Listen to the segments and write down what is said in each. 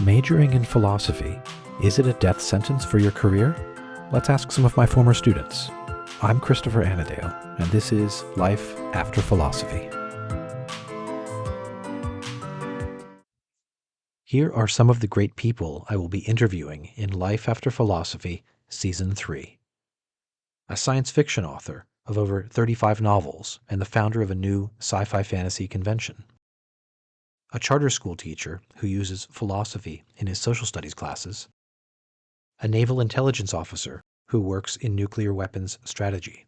Majoring in philosophy, is it a death sentence for your career? Let's ask some of my former students. I'm Christopher Annadale, and this is Life After Philosophy. Here are some of the great people I will be interviewing in Life After Philosophy, Season 3. A science fiction author of over 35 novels and the founder of a new sci-fi fantasy convention. A charter school teacher who uses philosophy in his social studies classes. A naval intelligence officer who works in nuclear weapons strategy.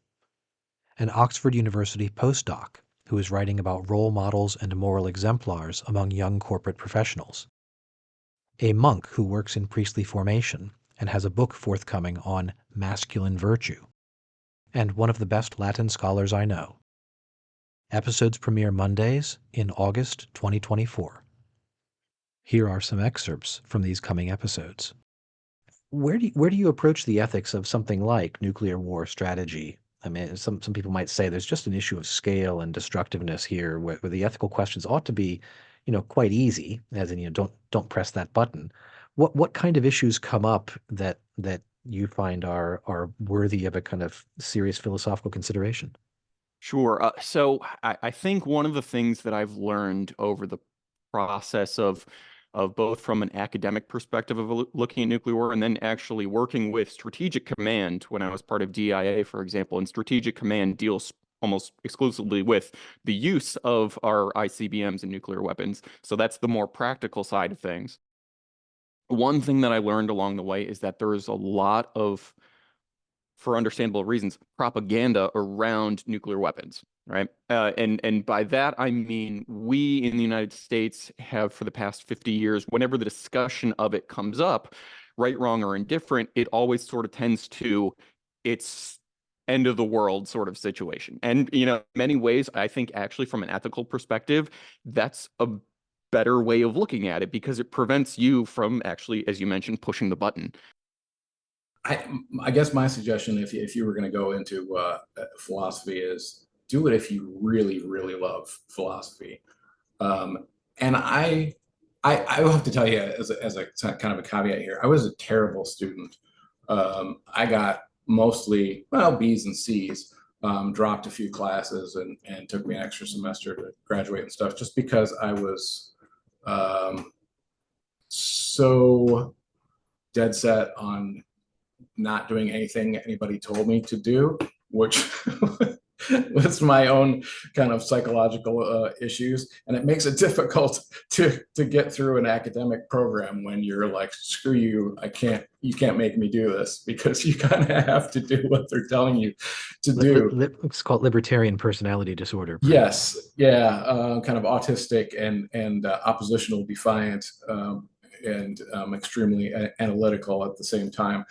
An Oxford University postdoc who is writing about role models and moral exemplars among young corporate professionals. A monk who works in priestly formation and has a book forthcoming on masculine virtue. And one of the best Latin scholars I know. Episodes premiere Mondays in August 2024. Here are some excerpts from these coming episodes. Where do you approach the ethics of something like nuclear war strategy? I mean, some people might say there's just an issue of scale and destructiveness here, where the ethical questions ought to be, quite easy, as in, don't press that button. What kind of issues come up that you find are worthy of a kind of serious philosophical consideration? Sure. So I think one of the things that I've learned over the process of both from an academic perspective of looking at nuclear war and then actually working with Strategic Command when I was part of DIA, for example, and Strategic Command deals almost exclusively with the use of our ICBMs and nuclear weapons. So that's the more practical side of things. One thing that I learned along the way is that there is a lot of, for understandable reasons, propaganda around nuclear weapons, right? And by that I mean we in the United States have, for the past 50 years, whenever the discussion of it comes up, right, wrong, or indifferent, it always sort of tends to it's end of the world sort of situation. And in many ways, I think actually from an ethical perspective, that's a better way of looking at it because it prevents you from actually, as you mentioned, pushing the button. I guess my suggestion, if you were going to go into philosophy, is do it if you really, really love philosophy. And I will have to tell you, as a kind of a caveat here, I was a terrible student. I got mostly, well, B's and C's, dropped a few classes and took me an extra semester to graduate and stuff, just because I was so dead set on not doing anything anybody told me to do, which was my own kind of psychological issues. And it makes it difficult to get through an academic program when you're like, screw you, you can't make me do this, because you kind of have to do what they're telling you to do. It's called libertarian personality disorder. Yes, yeah, kind of autistic and oppositional defiant, and extremely analytical at the same time.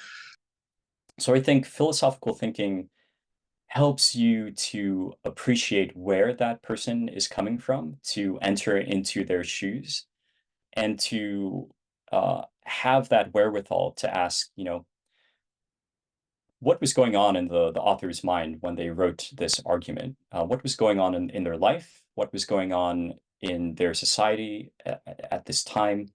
So I think philosophical thinking helps you to appreciate where that person is coming from, to enter into their shoes, and to have that wherewithal to ask, what was going on in the author's mind when they wrote this argument? What was going on in their life? What was going on in their society at this time?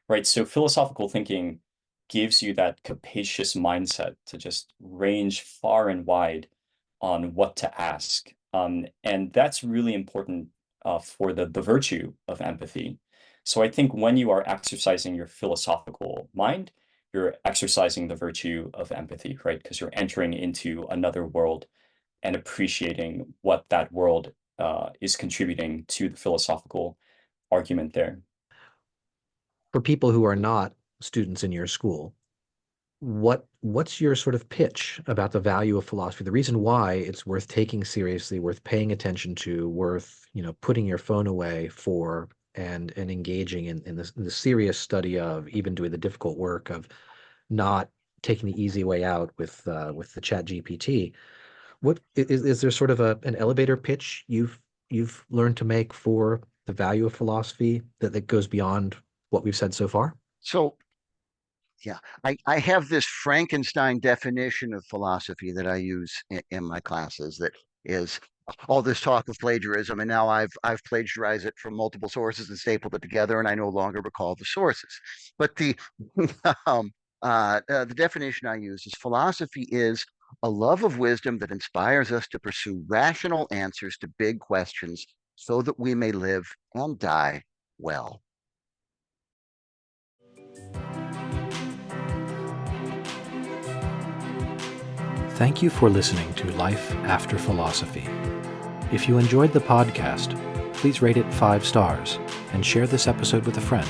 Right? So philosophical thinking gives you that capacious mindset to just range far and wide on what to ask. And that's really important for the virtue of empathy. So I think when you are exercising your philosophical mind, you're exercising the virtue of empathy, right? Because you're entering into another world and appreciating what that world is contributing to the philosophical argument there. For people who are not students in your school, what's your sort of pitch about the value of philosophy? The reason why it's worth taking seriously, worth paying attention to, worth putting your phone away for, and engaging in the serious study of, even doing the difficult work of not taking the easy way out with the Chat GPT. What is there sort of an elevator pitch you've learned to make for the value of philosophy that goes beyond what we've said so far? So, yeah, I have this Frankenstein definition of philosophy that I use in my classes that is all this talk of plagiarism, and now I've plagiarized it from multiple sources and stapled it together, and I no longer recall the sources. But the the definition I use is philosophy is a love of wisdom that inspires us to pursue rational answers to big questions so that we may live and die well. Thank you for listening to Life After Philosophy. If you enjoyed the podcast, please rate it 5 stars and share this episode with a friend.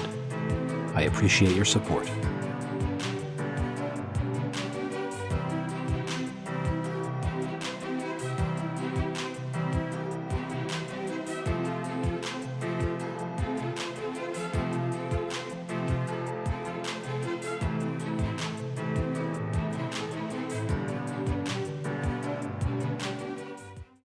I appreciate your support.